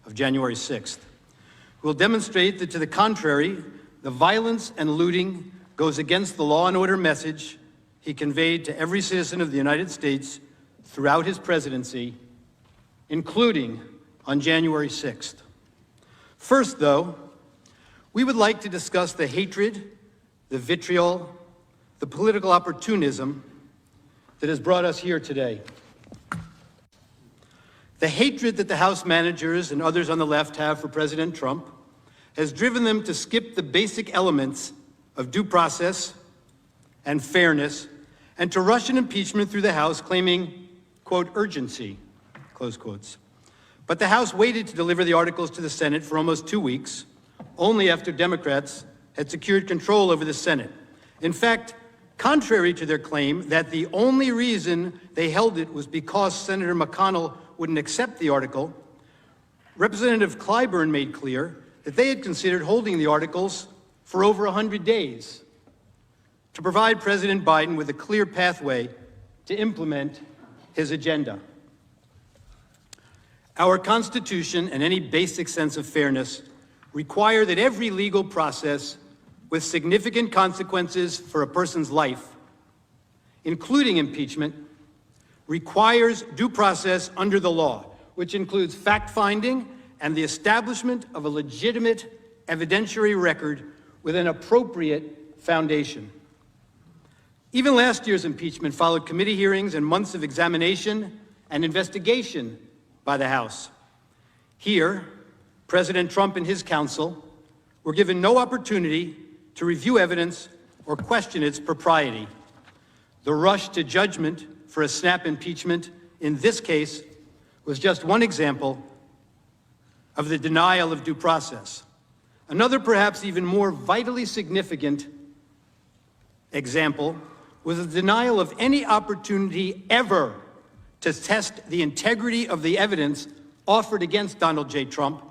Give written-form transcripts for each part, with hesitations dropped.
of January 6th. We'll demonstrate that, to the contrary, the violence and looting goes against the law and order message he conveyed to every citizen of the United States throughout his presidency, including on January 6th. First, though, we would like to discuss the hatred, the vitriol, the political opportunism that has brought us here today. The hatred that the House managers and others on the left have for President Trump has driven them to skip the basic elements of due process and fairness and to rush an impeachment through the House claiming, quote, urgency, close quotes. But the House waited to deliver the articles to the Senate for almost 2 weeks, only after Democrats had secured control over the Senate. In fact, contrary to their claim that the only reason they held it was because Senator McConnell wouldn't accept the article, Representative Clyburn made clear that they had considered holding the articles for over 100 days to provide President Biden with a clear pathway to implement his agenda. Our Constitution and any basic sense of fairness require that every legal process with significant consequences for a person's life, including impeachment, requires due process under the law, which includes fact-finding and the establishment of a legitimate evidentiary record with an appropriate foundation. Even last year's impeachment followed committee hearings and months of examination and investigation by the House. Here, President Trump and his counsel were given no opportunity to review evidence or question its propriety. The rush to judgment for a snap impeachment in this case was just one example of the denial of due process. Another, perhaps even more vitally significant example was the denial of any opportunity ever to test the integrity of the evidence offered against Donald J. Trump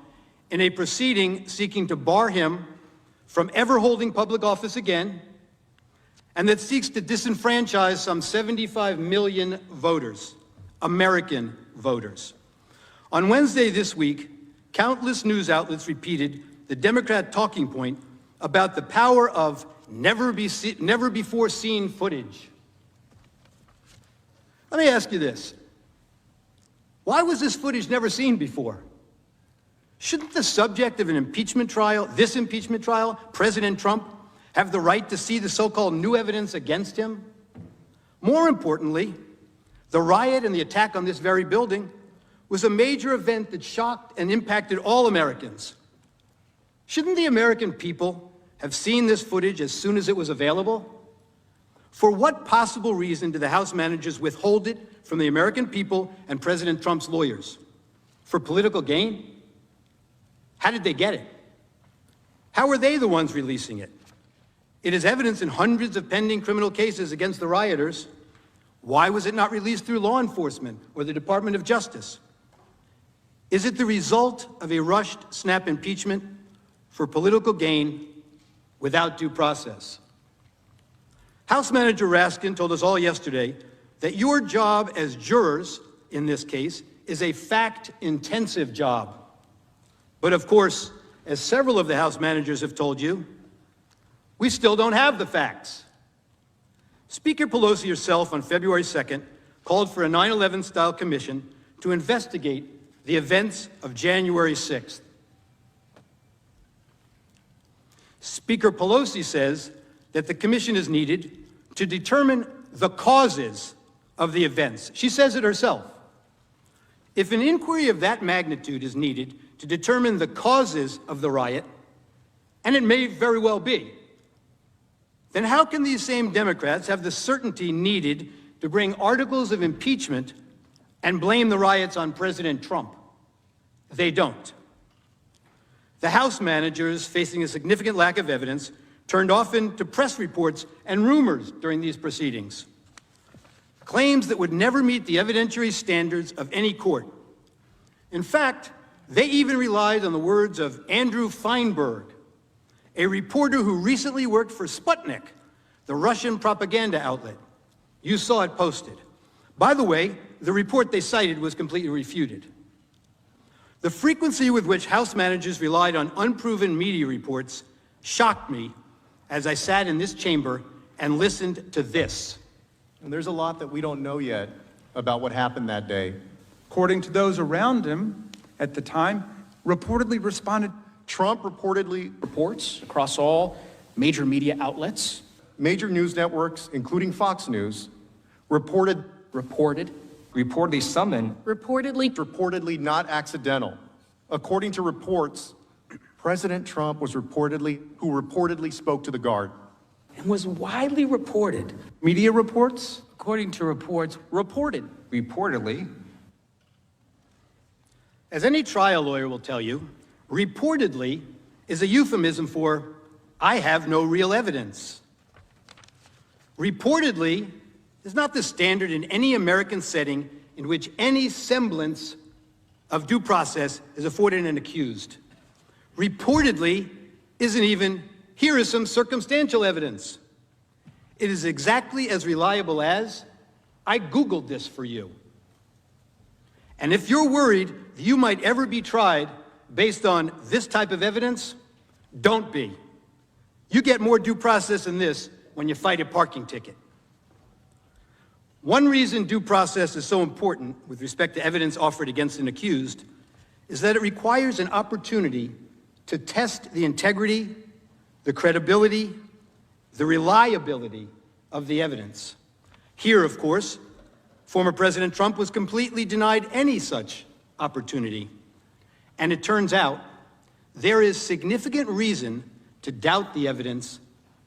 in a proceeding seeking to bar him from ever holding public office again, and that seeks to disenfranchise some 75 million voters, American voters. On Wednesday this week, countless news outlets repeated the Democrat talking point about the power of never before seen footage. Let me ask you this. Why was this footage never seen before? Shouldn't the subject of an impeachment trial, this impeachment trial, President Trump, have the right to see the so-called new evidence against him? More importantly, the riot and the attack on this very building was a major event that shocked and impacted all Americans. Shouldn't the American people have seen this footage as soon as it was available? For what possible reason do the House managers withhold it from the American people and President Trump's lawyers? For political gain? How did they get it? How are they the ones releasing it? It is evidence in hundreds of pending criminal cases against the rioters. Why was it not released through law enforcement or the Department of Justice? Is it the result of a rushed snap impeachment for political gain without due process? House Manager Raskin told us all yesterday that your job as jurors in this case is a fact-intensive job. But of course, as several of the House managers have told you, we still don't have the facts. Speaker Pelosi herself on February 2nd called for a 9/11-style commission to investigate the events of January 6th. Speaker Pelosi says that the commission is needed to determine the causes of the events. She says it herself. If an inquiry of that magnitude is needed to determine the causes of the riot, and it may very well be, then how can these same Democrats have the certainty needed to bring articles of impeachment and blame the riots on President Trump? They don't. The House managers, facing a significant lack of evidence, turned often to press reports and rumors during these proceedings, claims that would never meet the evidentiary standards of any court. In fact, they even relied on the words of Andrew Feinberg, a reporter who recently worked for Sputnik, the Russian propaganda outlet. You saw it posted. By the way, the report they cited was completely refuted. The frequency with which House managers relied on unproven media reports shocked me as I sat in this chamber and listened to this. And there's a lot that we don't know yet about what happened that day. According to those around him at the time, reportedly responded. Trump reportedly reports across all major media outlets. Major news networks, including Fox News, reportedly summoned. Reportedly not accidental. According to reports, President Trump who reportedly spoke to the guard. And was widely reported. Media reports? According to reports, reportedly. As any trial lawyer will tell you, reportedly is a euphemism for, I have no real evidence. Reportedly is not the standard in any American setting in which any semblance of due process is afforded an accused. Reportedly isn't even, here is some circumstantial evidence. It is exactly as reliable as, I Googled this for you. And if you're worried that you might ever be tried based on this type of evidence, don't be. You get more due process than this when you fight a parking ticket. One reason due process is so important with respect to evidence offered against an accused is that it requires an opportunity to test the integrity, the credibility, the reliability of the evidence. Here, of course, former President Trump was completely denied any such opportunity. And it turns out there is significant reason to doubt the evidence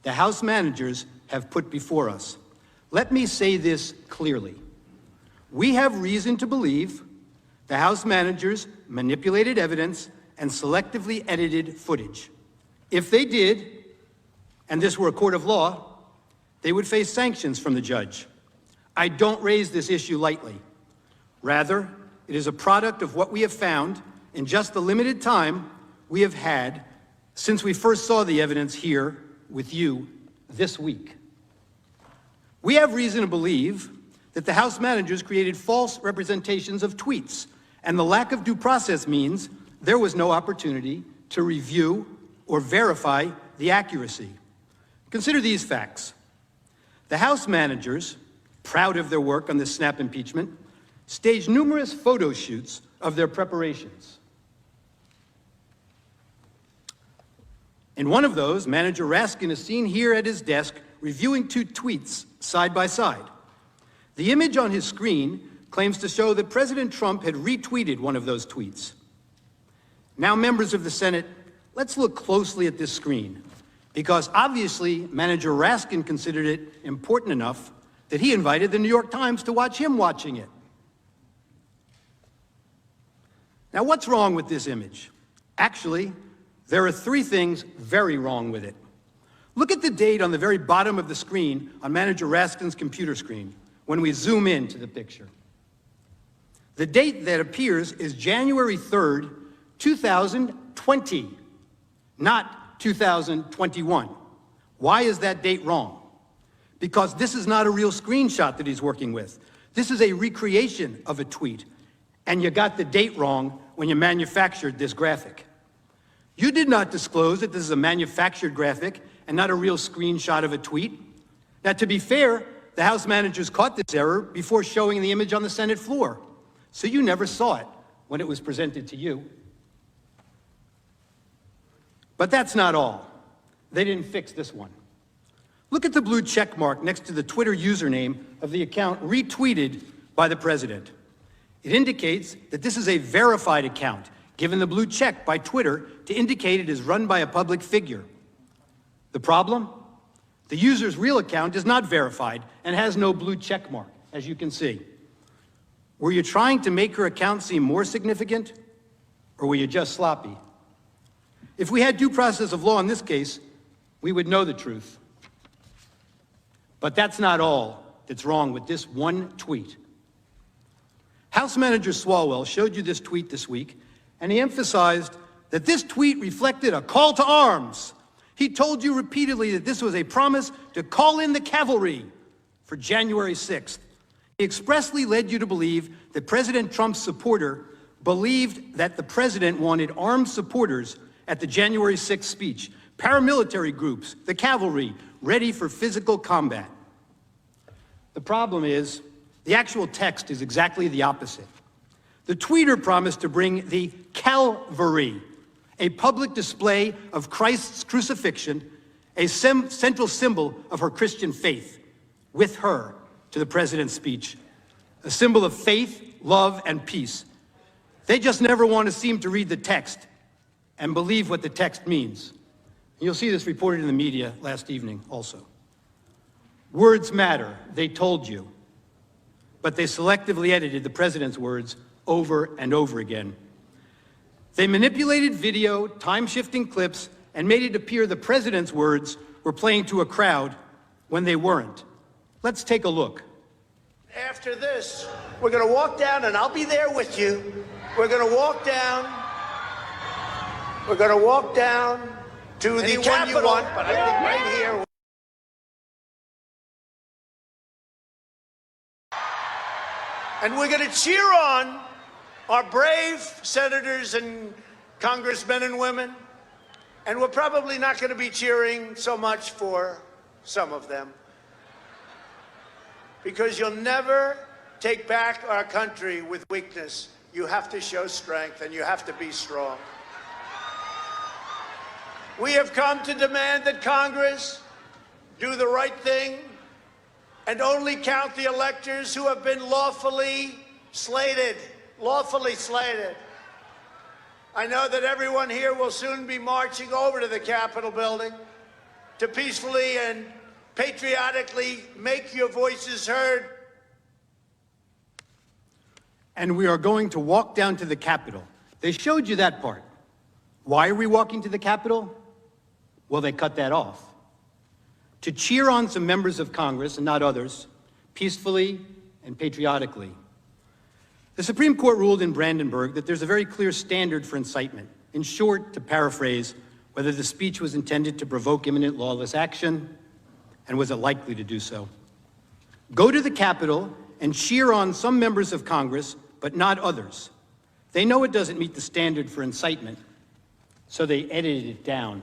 the House managers have put before us. Let me say this clearly. We have reason to believe the House managers manipulated evidence and selectively edited footage. If they did, and this were a court of law, they would face sanctions from the judge. I don't raise this issue lightly. Rather, it is a product of what we have found in just the limited time we have had since we first saw the evidence here with you this week. We have reason to believe that the House managers created false representations of tweets, and the lack of due process means there was no opportunity to review or verify the accuracy. Consider these facts. The House managers, proud of their work on this snap impeachment, staged numerous photo shoots of their preparations. In one of those, Manager Raskin is seen here at his desk reviewing two tweets side by side. The image on his screen claims to show that President Trump had retweeted one of those tweets. Now, members of the Senate, let's look closely at this screen, because obviously Manager Raskin considered it important enough that he invited the New York Times to watch him watching it. Now, what's wrong with this image? Actually, there are three things very wrong with it. Look at the date on the very bottom of the screen on Manager Raskin's computer screen when we zoom into the picture. The date that appears is January 3rd, 2020, not 2021. Why is that date wrong? Because this is not a real screenshot that he's working with. This is a recreation of a tweet, and you got the date wrong when you manufactured this graphic. You did not disclose that this is a manufactured graphic and not a real screenshot of a tweet. Now, to be fair, the House managers caught this error before showing the image on the Senate floor, so you never saw it when it was presented to you. But that's not all. They didn't fix this one. Look at the blue check mark next to the Twitter username of the account retweeted by the president. It indicates that this is a verified account, given the blue check by Twitter to indicate it is run by a public figure. The problem? The user's real account is not verified and has no blue check mark, as you can see. Were you trying to make her account seem more significant, or were you just sloppy? If we had due process of law in this case, we would know the truth. But that's not all that's wrong with this one tweet. House Manager Swalwell showed you this tweet this week, and he emphasized that this tweet reflected a call to arms. He told you repeatedly that this was a promise to call in the cavalry for January 6th. He expressly led you to believe that President Trump's supporter believed that the president wanted armed supporters at the January 6th speech, paramilitary groups, the cavalry, ready for physical combat. The problem is, the actual text is exactly the opposite. The tweeter promised to bring the Calvary, a public display of Christ's crucifixion, a central symbol of her Christian faith, with her to the president's speech, a symbol of faith, love, and peace. They just never want to seem to read the text and believe what the text means. You'll see this reported in the media last evening also. Words matter, they told you, but they selectively edited the president's words over and over again. They manipulated video, time-shifting clips, and made it appear the president's words were playing to a crowd when they weren't. Let's take a look. After this, we're going to walk down, and I'll be there with you. We're going to walk down. We're going to walk down to the Capitol, but I think right here. And we're going to cheer on our brave senators and congressmen and women. And we're probably not going to be cheering so much for some of them. Because you'll never take back our country with weakness. You have to show strength, and you have to be strong. We have come to demand that Congress do the right thing and only count the electors who have been lawfully slated. Lawfully slated. I know that everyone here will soon be marching over to the Capitol building to peacefully and patriotically make your voices heard. And we are going to walk down to the Capitol. They showed you that part. Why are we walking to the Capitol? Well, they cut that off. To cheer on some members of Congress, and not others, peacefully and patriotically. The Supreme Court ruled in Brandenburg that there's a very clear standard for incitement. In short, to paraphrase, whether the speech was intended to provoke imminent lawless action, and was it likely to do so. Go to the Capitol and cheer on some members of Congress, but not others. They know it doesn't meet the standard for incitement, so they edited it down.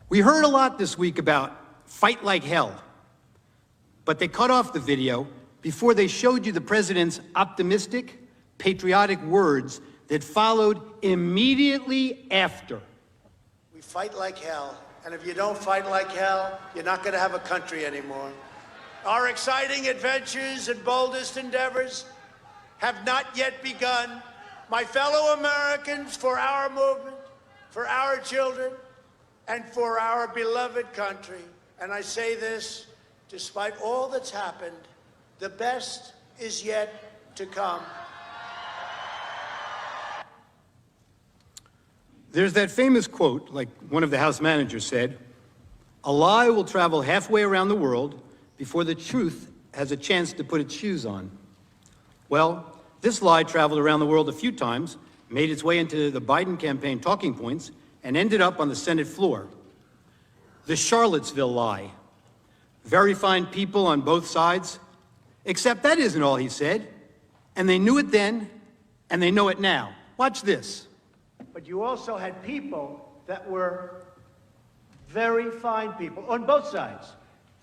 We heard a lot this week about fight like hell, but they cut off the video before they showed you the president's optimistic, patriotic words that followed immediately after. We fight like hell, and if you don't fight like hell, you're not going to have a country anymore. Our exciting adventures and boldest endeavors have not yet begun. My fellow Americans, for our movement, for our children, and for our beloved country, and I say this despite all that's happened, the best is yet to come. There's that famous quote, like one of the House managers said, "A lie will travel halfway around the world before the truth has a chance to put its shoes on." Well, this lie traveled around the world a few times, made its way into the Biden campaign talking points, and ended up on the Senate floor. The Charlottesville lie. Very fine people on both sides, except that isn't all he said. And they knew it then, and they know it now. Watch this. But you also had people that were very fine people on both sides.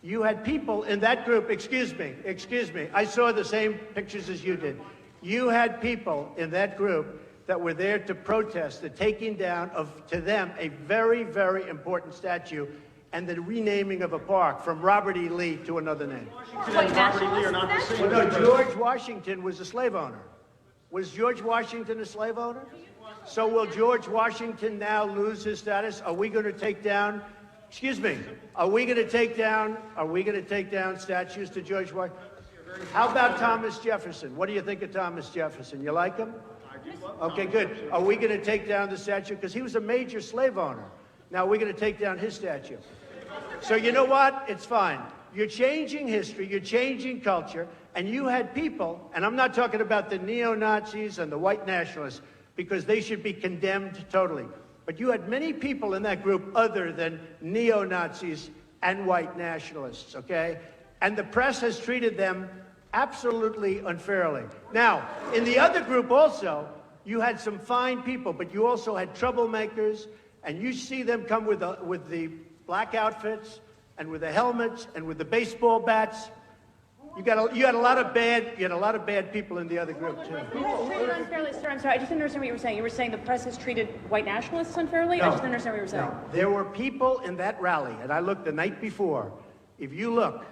You had people in that group, excuse me, I saw the same pictures as you did. You had people in that group that were there to protest the taking down of, to them, a very, very important statue and the renaming of a park from Robert E. Lee to another name. Well, no, George Washington was a slave owner. Was George Washington a slave owner? So will George Washington now lose his status? Are we going to take down, excuse me, are we going to take down statues to George Washington? How about Thomas Jefferson? What do you think of Thomas Jefferson? You like him? Okay, good. Are we going to take down the statue? Because he was a major slave owner. Now we're going to take down his statue. So you know what? It's fine. You're changing history, you're changing culture, and you had people, and I'm not talking about the neo-Nazis and the white nationalists, because they should be condemned totally. But you had many people in that group other than neo-Nazis and white nationalists, okay? And the press has treated them absolutely unfairly. Now, in the other group also, you had some fine people, but you also had troublemakers, and you see them come with the black outfits and with the helmets and with the baseball bats. You had a lot of bad people in the other group too. Treated unfairly, sir. I'm sorry. I just didn't understand what you were saying. You were saying the press has treated white nationalists unfairly? I just didn't understand what you were saying. No. There were people in that rally, and I looked the night before. If you look,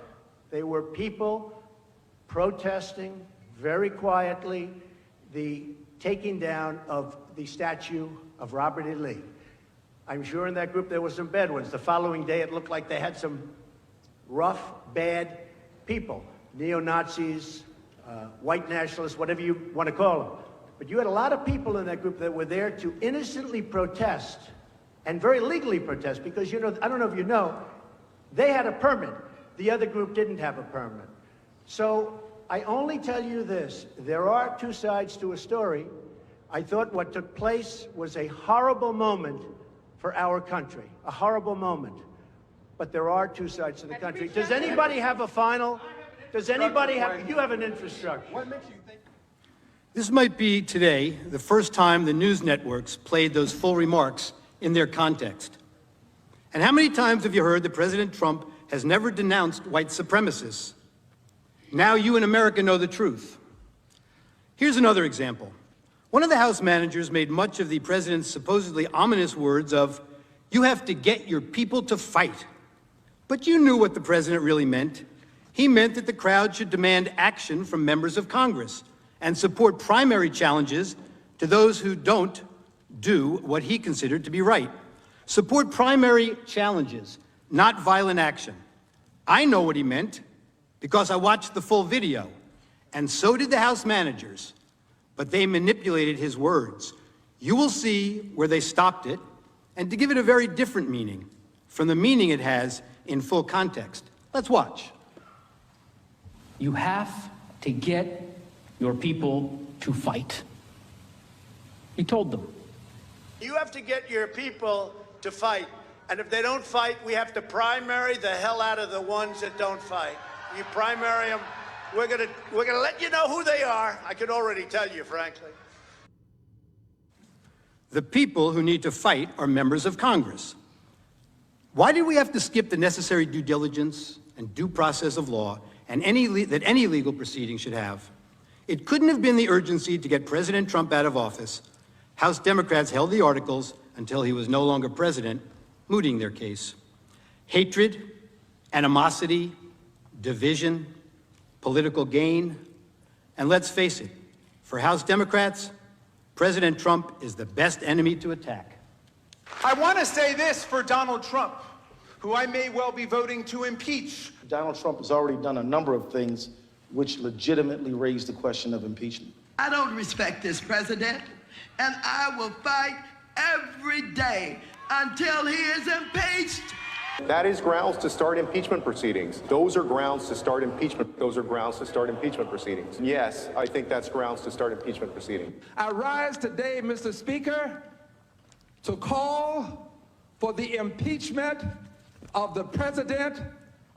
there were people protesting very quietly the taking down of the statue of Robert E. Lee. I'm sure in that group there were some bad ones. The following day, it looked like they had some rough, bad people. Neo-Nazis, white nationalists, whatever you want to call them. But you had a lot of people in that group that were there to innocently protest and very legally protest because, you know, I don't know if you know, they had a permit. The other group didn't have a permit. So I only tell you this, there are two sides to a story. I thought what took place was a horrible moment for our country, a horrible moment. But there are two sides to the country. Does anybody have a final? Does anybody have, you have an infrastructure. What makes you think? This might be today the first time the news networks played those full remarks in their context. And how many times have you heard that President Trump has never denounced white supremacists? Now you in America know the truth. Here's another example. One of the House managers made much of the president's supposedly ominous words of, "You have to get your people to fight." But you knew what the president really meant. He meant that the crowd should demand action from members of Congress and support primary challenges to those who don't do what he considered to be right. Support primary challenges, not violent action. I know what he meant because I watched the full video, and so did the House managers, but they manipulated his words. You will see where they stopped it, and to give it a very different meaning from the meaning it has in full context. Let's watch. You have to get your people to fight. He told them. You have to get your people to fight. And if they don't fight, we have to primary the hell out of the ones that don't fight. You primary them, we're gonna let you know who they are. I can already tell you, frankly. The people who need to fight are members of Congress. Why did we have to skip the necessary due diligence and due process of law and that any legal proceeding should have? It couldn't have been the urgency to get President Trump out of office. House Democrats held the articles until he was no longer president, mooting their case. Hatred, animosity, division, political gain, and let's face it, for House Democrats, President Trump is the best enemy to attack. I want to say this for Donald Trump, who I may well be voting to impeach. Donald Trump has already done a number of things which legitimately raise the question of impeachment. I don't respect this president, and I will fight every day until he is impeached. That is grounds to start impeachment proceedings. Those are grounds to start impeachment. Those are grounds to start impeachment proceedings. Yes, I think that's grounds to start impeachment proceedings. I rise today, Mr. Speaker, to call for the impeachment of the President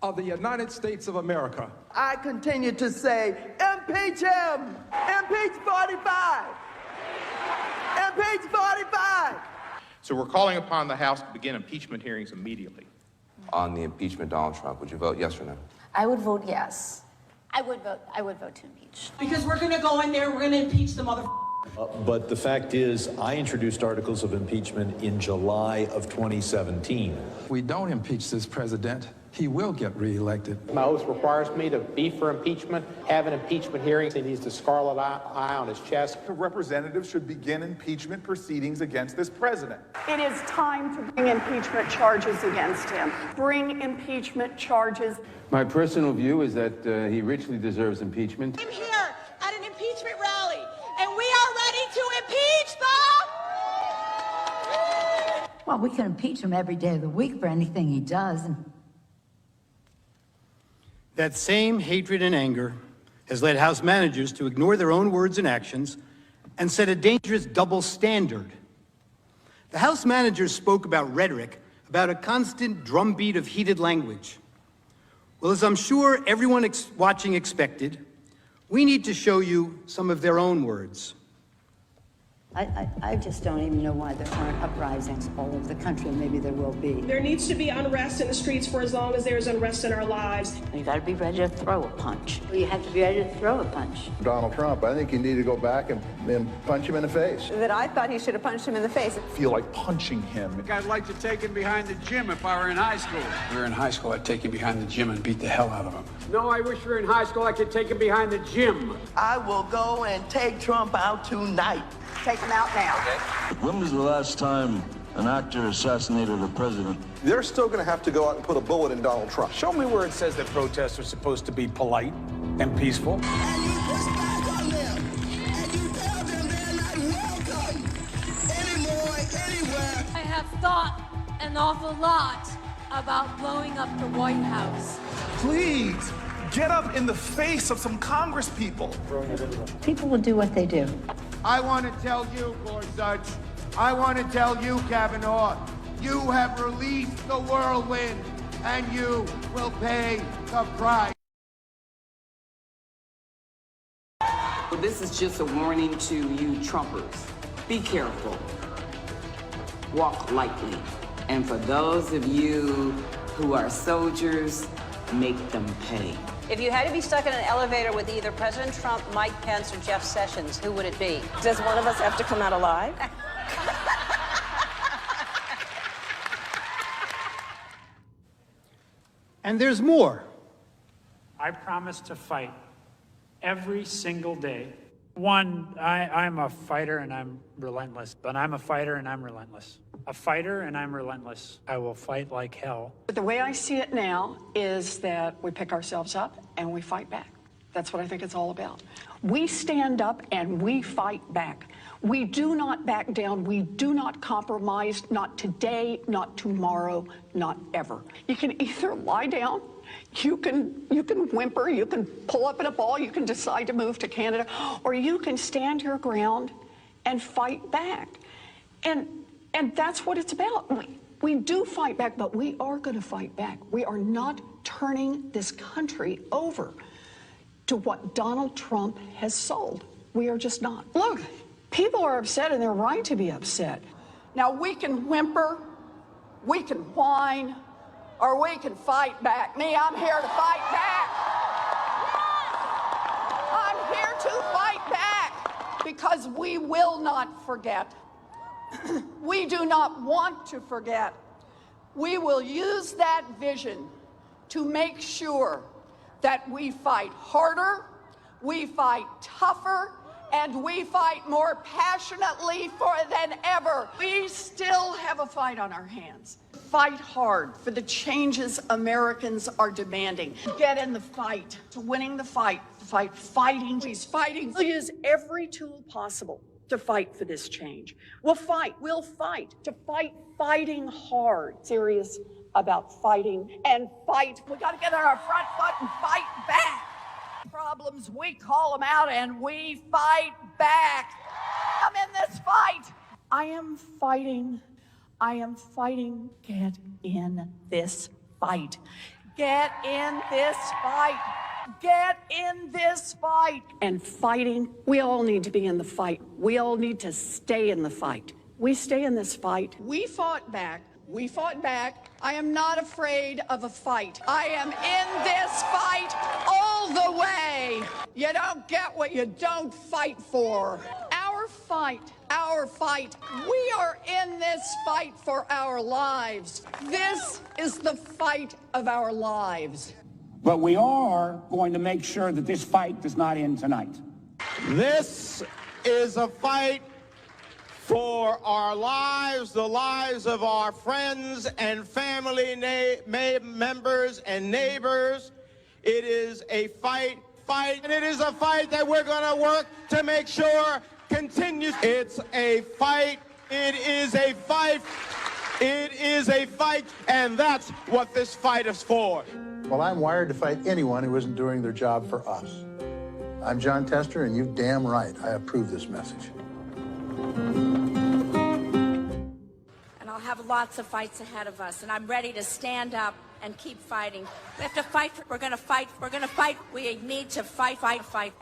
of the United States of America. I continue to say, impeach him! Impeach 45! Impeach 45! So we're calling upon the House to begin impeachment hearings immediately. On the impeachment of Donald Trump, would you vote yes or no? I would vote yes. I would vote to impeach. Because we're gonna go in there, we're gonna impeach the mother. But the fact is, I introduced articles of impeachment in July of 2017. If we don't impeach this president, he will get reelected. My oath requires me to be for impeachment, have an impeachment hearing. He needs the scarlet eye on his chest. Representatives should begin impeachment proceedings against this president. It is time to bring impeachment charges against him. Bring impeachment charges. My personal view is that he richly deserves impeachment. I'm here at an impeachment rally, and we are ready to impeach them! Well, we can impeach him every day of the week for anything he does. That same hatred and anger has led House managers to ignore their own words and actions and set a dangerous double standard. The House managers spoke about rhetoric, about a constant drumbeat of heated language. Well, as I'm sure everyone watching expected, We need to show you some of their own words. I just don't even know why there aren't uprisings all over the country. Maybe there will be. There needs to be unrest in the streets for as long as there's unrest in our lives. You got to be ready to throw a punch. You have to be ready to throw a punch. Donald Trump, I think you need to go back and punch him in the face. That I thought he should have punched him in the face. Feel like punching him. I'd like to take him behind the gym if I were in high school. If we were in high school, I'd take him behind the gym and beat the hell out of him. No, I wish we were in high school. I could take him behind the gym. I will go and take Trump out tonight. Take him out now. When was the last time an actor assassinated a president? They're still going to have to go out and put a bullet in Donald Trump. Show me where it says that protests are supposed to be polite and peaceful. I have thought an awful lot about blowing up the White House. Please, get up in the face of some Congress people. People will do what they do. I want to tell you, Gorsuch, I want to tell you, Kavanaugh, you have released the whirlwind, and you will pay the price. Well, this is just a warning to you Trumpers. Be careful. Walk lightly. And for those of you who are soldiers, make them pay. If you had to be stuck in an elevator with either President Trump, Mike Pence, or Jeff Sessions, who would it be? Does one of us have to come out alive? And there's more. I promise to fight every single day. One, I'm a fighter and I'm relentless, but I'm a fighter and I'm relentless. A fighter and I'm relentless. I will fight like hell. But the way I see it now is that we pick ourselves up and we fight back. That's what I think it's all about. We stand up and we fight back. We do not back down. We do not compromise, not today, not tomorrow, not ever. You can either lie down, you can whimper, you can pull up in a ball, you can decide to move to Canada, or you can stand your ground and fight back. And that's what it's about. We do fight back, but we are going to fight back. We are not turning this country over to what Donald Trump has sold. We are just not. Look, people are upset and they're right to be upset. Now we can whimper, we can whine, or we can fight back. Me, I'm here to fight back. I'm here to fight back because we will not forget. We do not want to forget. We will use that vision to make sure that we fight harder, we fight tougher, and we fight more passionately than ever. We still have a fight on our hands. Fight hard for the changes Americans are demanding. Get in the fight, to winning the fight, fighting. He's fighting. We'll use every tool possible to fight for this change. We'll fight to fighting hard. Serious about fighting and fight. We got to get on our front foot and fight back. Problems, we call them out and we fight back. I'm in this fight. I am fighting. Get in this fight. Get in this fight. Get in this fight. And fighting, we all need to be in the fight. We all need to stay in the fight. We stay in this fight. We fought back. We fought back. I am not afraid of a fight. I am in this fight all the way. You don't get what you don't fight for. Our fight. We are in this fight for our lives. This is the fight of our lives. But we are going to make sure that this fight does not end tonight. This is a fight for our lives, the lives of our friends and family members and neighbors. It is a fight, and it is a fight that we're going to work to make sure continues. It's a fight. It is a fight. It is a fight, and that's what this fight is for. Well, I'm wired to fight anyone who isn't doing their job for us. I'm John Tester, and you're damn right. I approve this message. And I'll have have lots of fights ahead of us, and I'm ready to stand up and keep fighting. We have to fight. We're going to fight. We're going to fight. We need to fight,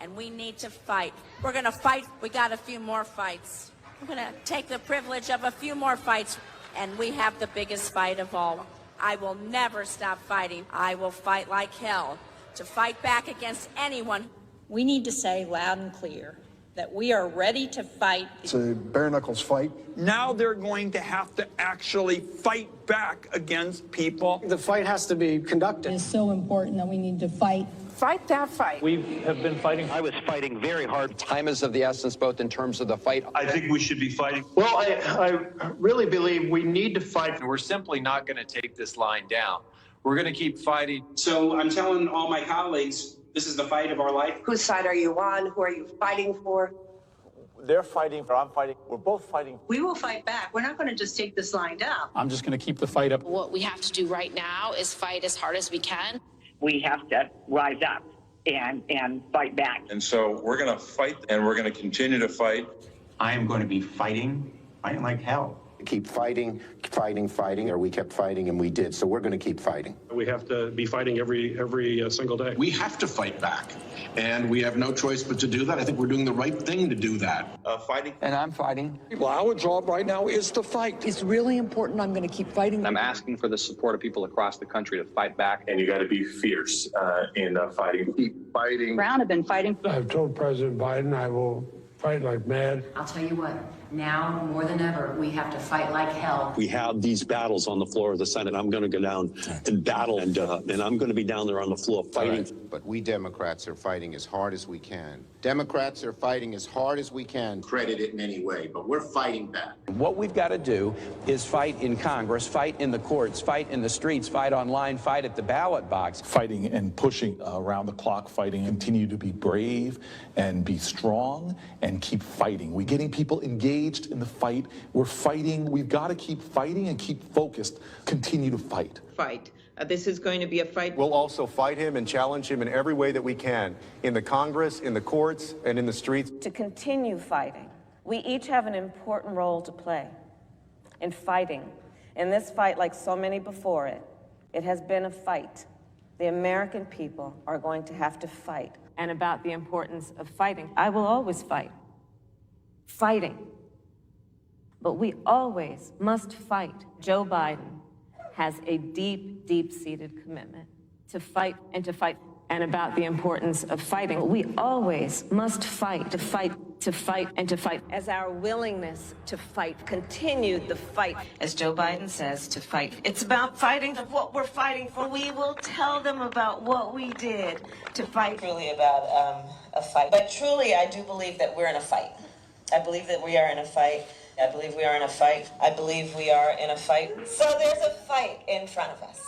and we need to fight. We're going to fight. We got a few more fights. We're going to take the privilege of a few more fights, and we have the biggest fight of all. I will never stop fighting. I will fight like hell to fight back against anyone. We need to say loud and clear that we are ready to fight. It's a bare knuckles fight. Now they're going to have to actually fight back against people. The fight has to be conducted. It's so important that we need to fight. Fight that fight. We have been fighting. I was fighting very hard. Time is of the essence, both in terms of the fight. I think we should be fighting. Well, I really believe we need to fight. We're simply not going to take this line down. We're going to keep fighting. So I'm telling all my colleagues, this is the fight of our life. Whose side are you on? Who are you fighting for? They're fighting, I'm fighting. We're both fighting. We will fight back. We're not going to just take this line down. I'm just going to keep the fight up. What we have to do right now is fight as hard as we can. We have to rise up and fight back. And so we're going to fight, and we're going to continue to fight. I am going to be fighting like hell. Keep fighting, or we kept fighting and we did. So we're going to keep fighting. We have to be fighting every single day. We have to fight back, and we have no choice but to do that. I think we're doing the right thing to do that. Fighting. And I'm fighting. Well, our job right now is to fight. It's really important. I'm going to keep fighting. I'm asking for the support of people across the country to fight back. And you got to be fierce in fighting. Keep fighting. Brown have been fighting. I've told President Biden I will fight like mad. I'll tell you what, now more than ever, we have to fight like hell. We have these battles on the floor of the Senate. I'm going to go down and battle, and I'm going to be down there on the floor fighting. Right. But we Democrats are fighting as hard as we can. Democrats are fighting as hard as we can. Credit it in any way, but we're fighting back. What we've got to do is fight in Congress, fight in the courts, fight in the streets, fight online, fight at the ballot box. Fighting and pushing around the clock, fighting, continue to be brave and be strong and keep fighting. We're getting people engaged in the fight. We're fighting. We've got to keep fighting and keep focused. Continue to fight. Fight. This is going to be a fight. We'll also fight him and challenge him in every way that we can, in the Congress, in the courts, and in the streets. To continue fighting, we each have an important role to play in fighting. In this fight, like so many before it, it has been a fight. The American people are going to have to fight. And about the importance of fighting, I will always fight. Fighting. But we always must fight. Joe Biden has a deep, deep-seated commitment to fight and to fight, and about the importance of fighting. We always must fight, to fight, to fight, and to fight. As our willingness to fight continued the fight, as Joe Biden says, to fight. It's about fighting what we're fighting for. We will tell them about what we did to fight. Really about a fight. But truly, I do believe that we're in a fight. I believe that we are in a fight. I believe we are in a fight. I believe we are in a fight. So there's a fight in front of us,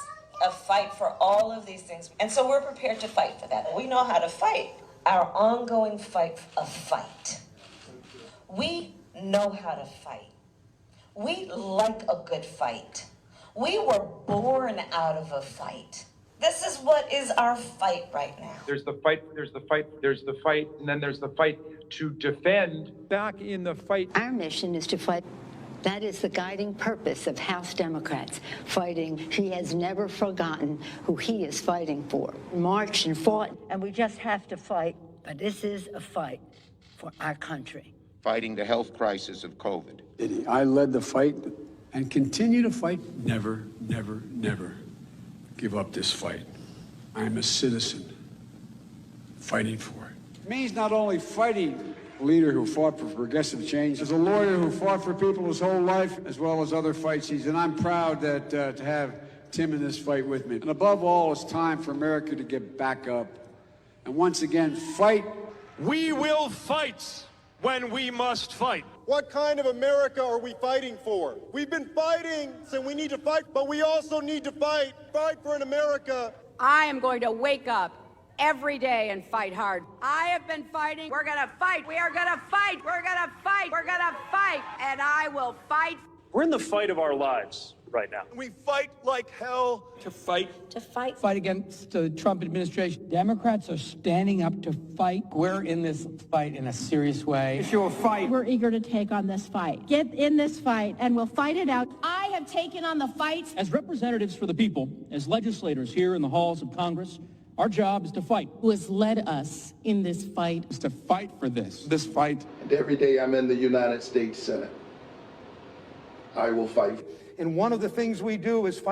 a fight for all of these things. And so we're prepared to fight for that. We know how to fight. Our ongoing fight of fight. We know how to fight. We like a good fight. We were born out of a fight. This is what is our fight right now. There's the fight, there's the fight, there's the fight, and then there's the fight to defend. Back in the fight. Our mission is to fight. That is the guiding purpose of House Democrats, fighting. He has never forgotten who he is fighting for. Marched and fought, and we just have to fight. But this is a fight for our country. Fighting the health crisis of COVID. I led the fight and continue to fight. Never, never, never give up this fight. I'm a citizen fighting for it. It means not only fighting a leader who fought for progressive change, as a lawyer who fought for people his whole life, as well as other fights. And I'm proud that to have Tim in this fight with me. And above all, it's time for America to get back up and once again fight. We will fight when we must fight. What kind of America are we fighting for? We've been fighting, so we need to fight, but we also need to fight for an America. I am going to wake up every day and fight hard. I have been fighting. We're going to fight. We are going to fight. We're going to fight. We're going to fight. And I will fight. We're in the fight of our lives right now. We fight like hell. To fight. To fight. Fight against the Trump administration. Democrats are standing up to fight. We're in this fight in a serious way. If you'll fight. We're eager to take on this fight. Get in this fight, and we'll fight it out. I have taken on the fight. As representatives for the people, as legislators here in the halls of Congress, our job is to fight. Who has led us in this fight. Is to fight for this fight. And every day I'm in the United States Senate, I will fight. And one of the things we do is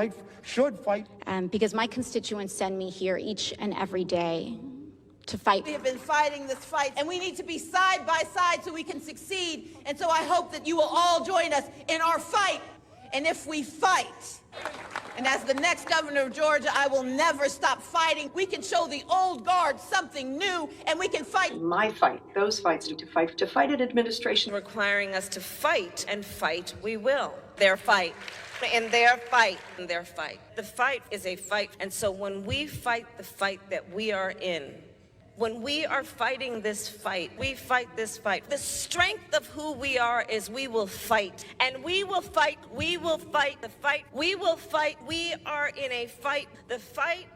should fight. Because my constituents send me here each and every day to fight. We have been fighting this fight, and we need to be side by side so we can succeed. And so I hope that you will all join us in our fight. And if we fight, and as the next governor of Georgia, I will never stop fighting. We can show the old guard something new, and we can fight. My fight, those fights, to fight an administration requiring us to fight, and fight we will. Their fight. And their fight, and their fight. The fight is a fight. And so when we fight the fight that we are in, when we are fighting this fight, we fight this fight. The strength of who we are is we will fight. And we will fight, we will fight the fight, we will fight. We are in a fight. The fight.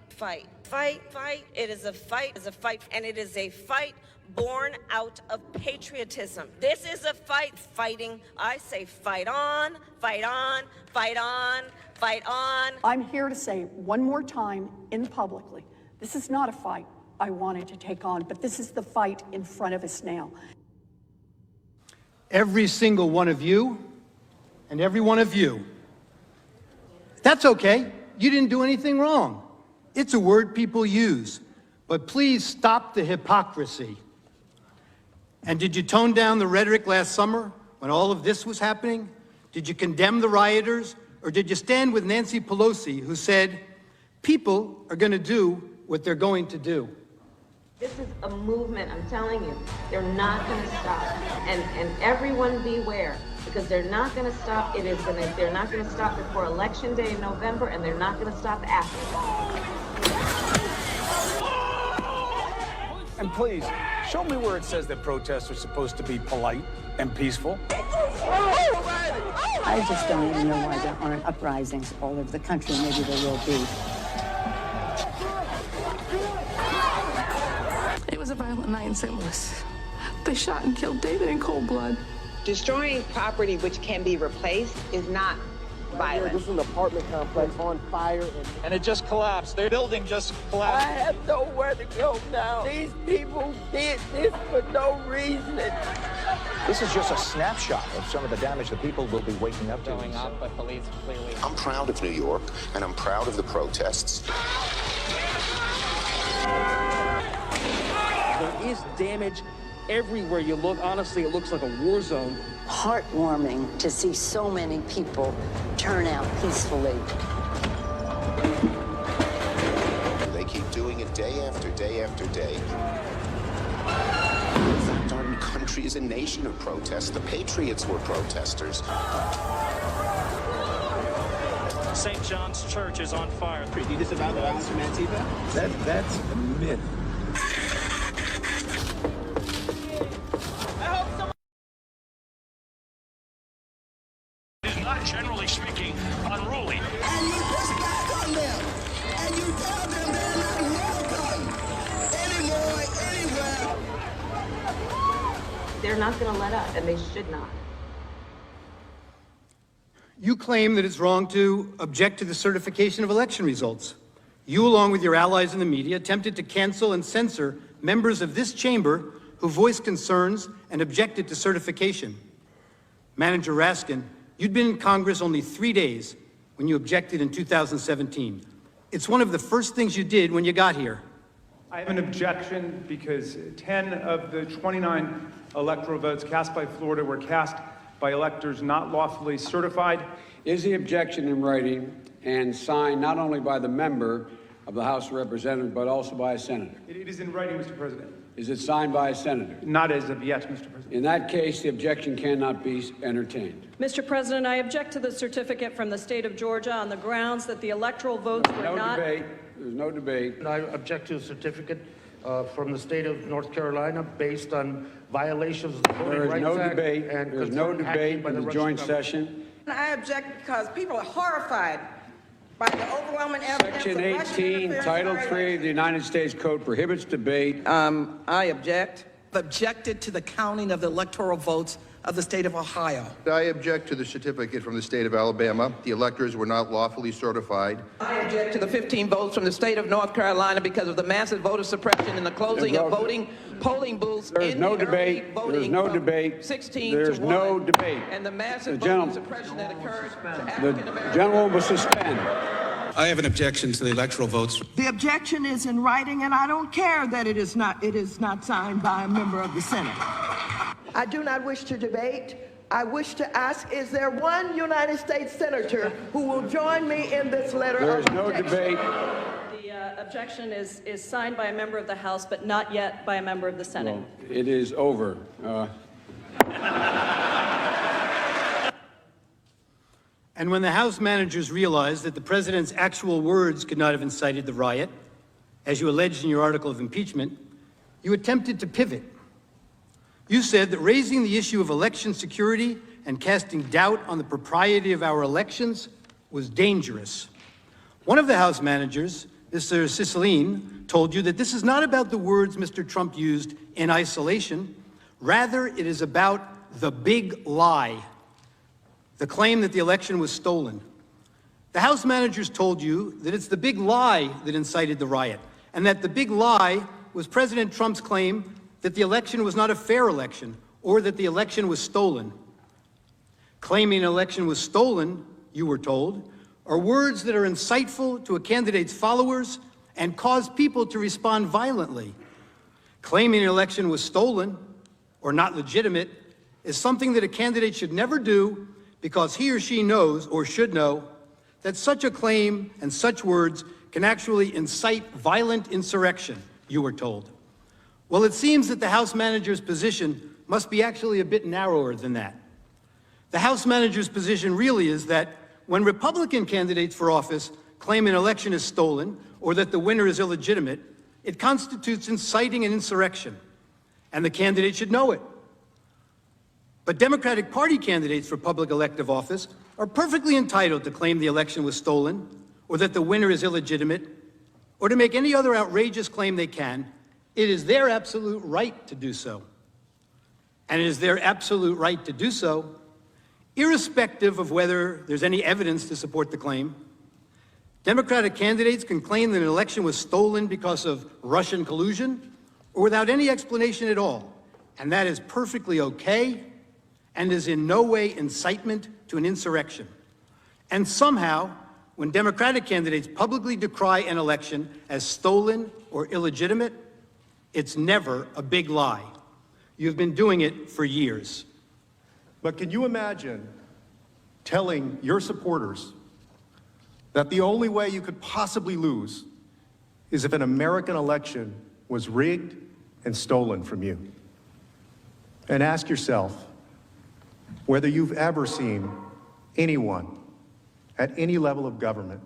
It is a fight, and it is a fight born out of patriotism. This is a fight, fighting. I say fight on, fight on, fight on, fight on. I'm here to say one more time publicly, this is not a fight I wanted to take on, but this is the fight in front of us now. Every single one of you and every one of you. That's okay. You didn't do anything wrong. It's a word people use. But please stop the hypocrisy. And did you tone down the rhetoric last summer when all of this was happening? Did you condemn the rioters? Or did you stand with Nancy Pelosi, who said, people are going to do what they're going to do? This is a movement, I'm telling you. They're not going to stop. And everyone beware, because they're not going to stop. They're not going to stop before Election Day in November, and they're not going to stop after. And please, show me where it says that protests are supposed to be polite and peaceful. I just don't even know why there aren't uprisings all over the country. Maybe there will be. It was a violent night in St. Louis. They shot and killed David in cold blood. Destroying property which can be replaced is not violent. This is an apartment complex on fire. And it just collapsed. Their building just collapsed. I have nowhere to go now. These people did this for no reason. This is just a snapshot of some of the damage that people will be waking up to. Going up, but police clearly. I'm proud of New York, and I'm proud of the protests. There is damage everywhere you look. Honestly, it looks like a war zone. Heartwarming to see so many people turn out peacefully. They keep doing it day after day after day. In fact, our country is a nation of protests. The Patriots were protesters. St. John's Church is on fire. Do you disavow the violence from Antifa? That's a myth. Not generally speaking unruly. And you push back on them, and you tell them they're not welcome anymore, anywhere. They're not going to let up, and they should not. You claim that it's wrong to object to the certification of election results. You, along with your allies in the media, attempted to cancel and censor members of this chamber who voiced concerns and objected to certification. Manager Raskin, you'd been in Congress only 3 days when you objected in 2017. It's one of the first things you did when you got here. I have an objection because 10 of the 29 electoral votes cast by Florida were cast by electors not lawfully certified. Is the objection in writing and signed not only by the member of the House of Representatives, but also by a senator? It is in writing, Mr. President. Is it signed by a senator? Not as of yet, Mr. President. In that case, the objection cannot be entertained. Mr. President, I object to the certificate from the state of Georgia on the grounds that the electoral votes were not... There's no debate. I object to a certificate from the state of North Carolina based on violations of the Voting Rights Act. There's no debate in the joint session. I object because people are horrified by the overwhelming evidence. Section 18, Title 3 of the United States Code prohibits debate. I object. Objected to the counting of the electoral votes of the state of Ohio. I object to the certificate from the state of Alabama. The electors were not lawfully certified. I object to the 15 votes from the state of North Carolina because of the massive voter suppression and the closing of polling booths. There is no debate. There is no debate. 16 There is to 1, no debate. And the massive voter suppression that occurred to African The Americans. gentleman will suspend. I have an objection to the electoral votes. The objection is in writing, and I don't care that it is not signed by a member of the Senate. I do not wish to debate. I wish to ask, is there one United States senator who will join me in this letter There of is no objection? debate. The objection is signed by a member of the House, but not yet by a member of the Senate. Well, it is over. And when the House managers realized that the president's actual words could not have incited the riot, as you alleged in your article of impeachment, you attempted to pivot. You said that raising the issue of election security and casting doubt on the propriety of our elections was dangerous. One of the House managers, Mr. Cicilline, told you that this is not about the words Mr. Trump used in isolation. Rather, it is about the big lie, the claim that the election was stolen. The House managers told you that it's the big lie that incited the riot, and that the big lie was President Trump's claim that the election was not a fair election, or that the election was stolen. Claiming an election was stolen, you were told, are words that are insightful to a candidate's followers and cause people to respond violently. Claiming an election was stolen or not legitimate is something that a candidate should never do, because he or she knows, or should know, that such a claim and such words can actually incite violent insurrection, you were told. Well, it seems that the House manager's position must be actually a bit narrower than that. The House manager's position really is that when Republican candidates for office claim an election is stolen or that the winner is illegitimate, it constitutes inciting an insurrection, and the candidate should know it. But Democratic Party candidates for public elective office are perfectly entitled to claim the election was stolen, or that the winner is illegitimate, or to make any other outrageous claim they can. It is their absolute right to do so. And it is their absolute right to do so, irrespective of whether there's any evidence to support the claim. Democratic candidates can claim that an election was stolen because of Russian collusion, or without any explanation at all. And that is perfectly okay, and is in no way incitement to an insurrection. And somehow, when Democratic candidates publicly decry an election as stolen or illegitimate, it's never a big lie. You've been doing it for years. But can you imagine telling your supporters that the only way you could possibly lose is if an American election was rigged and stolen from you? And ask yourself whether you've ever seen anyone at any level of government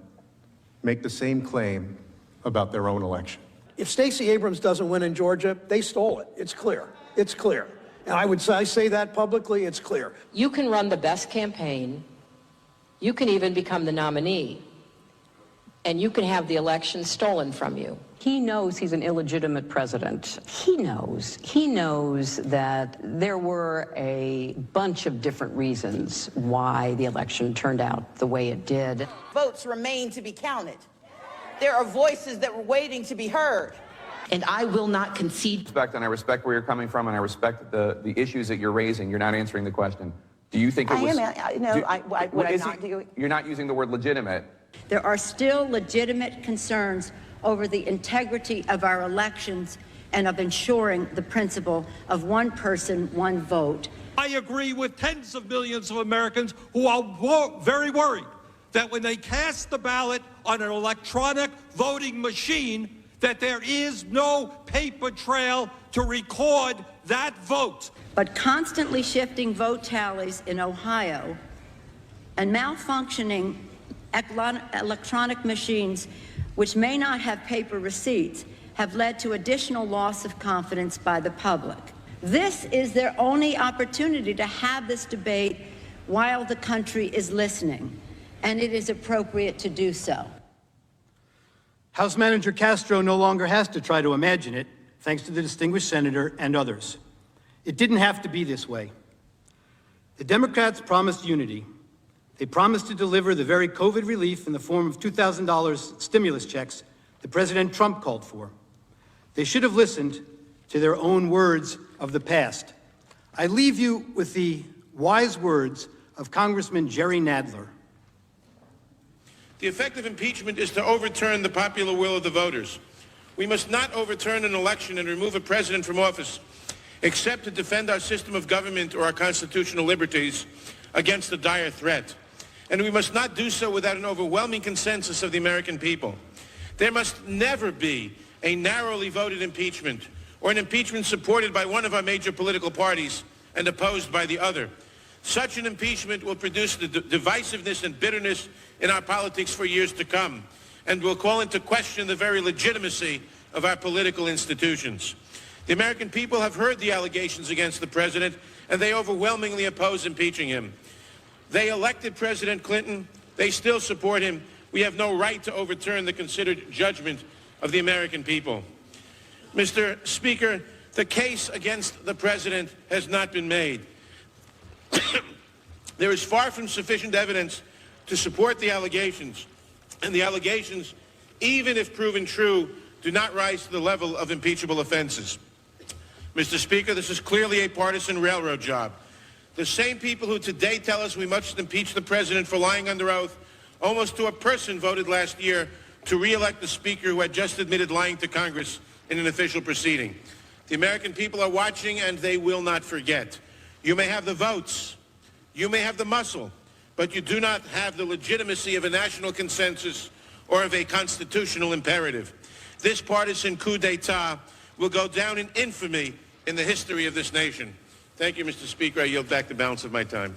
make the same claim about their own election. If Stacey Abrams doesn't win in Georgia, they stole it. It's clear. It's clear. And I say that publicly, it's clear. You can run the best campaign. You can even become the nominee. And you can have the election stolen from you. He knows he's an illegitimate president. He knows that there were a bunch of different reasons why the election turned out the way it did. Votes remain to be counted. There are voices that were waiting to be heard. And I will not concede. And I respect where you're coming from, and I respect the issues that you're raising. You're not answering the question. Do you think it was... You're not using the word legitimate. There are still legitimate concerns over the integrity of our elections and of ensuring the principle of one person, one vote. I agree with tens of millions of Americans who are very worried that when they cast the ballot on an electronic voting machine, that there is no paper trail to record that vote. But constantly shifting vote tallies in Ohio and malfunctioning electronic machines, which may not have paper receipts, have led to additional loss of confidence by the public. This is their only opportunity to have this debate while the country is listening, and it is appropriate to do so. House Manager Castro no longer has to try to imagine it, thanks to the distinguished senator and others. It didn't have to be this way. The Democrats promised unity. They promised to deliver the very COVID relief in the form of $2,000 stimulus checks that President Trump called for. They should have listened to their own words of the past. I leave you with the wise words of Congressman Jerry Nadler. The effect of impeachment is to overturn the popular will of the voters. We must not overturn an election and remove a president from office except to defend our system of government or our constitutional liberties against a dire threat. And we must not do so without an overwhelming consensus of the American people. There must never be a narrowly voted impeachment or an impeachment supported by one of our major political parties and opposed by the other. Such an impeachment will produce the divisiveness and bitterness in our politics for years to come and will call into question the very legitimacy of our political institutions. The American people have heard the allegations against the president, and they overwhelmingly oppose impeaching him. They elected President Clinton. They still support him. We have no right to overturn the considered judgment of the American people. Mr. Speaker, the case against the president has not been made. There is far from sufficient evidence to support the allegations, and the allegations, even if proven true, do not rise to the level of impeachable offenses. Mr. Speaker, this is clearly a partisan railroad job. The same people who today tell us we must impeach the president for lying under oath, almost to a person voted last year to re-elect the speaker who had just admitted lying to Congress in an official proceeding. The American people are watching, and they will not forget. You may have the votes, you may have the muscle, but you do not have the legitimacy of a national consensus or of a constitutional imperative. This partisan coup d'etat will go down in infamy in the history of this nation. Thank you, Mr. Speaker. I yield back the balance of my time.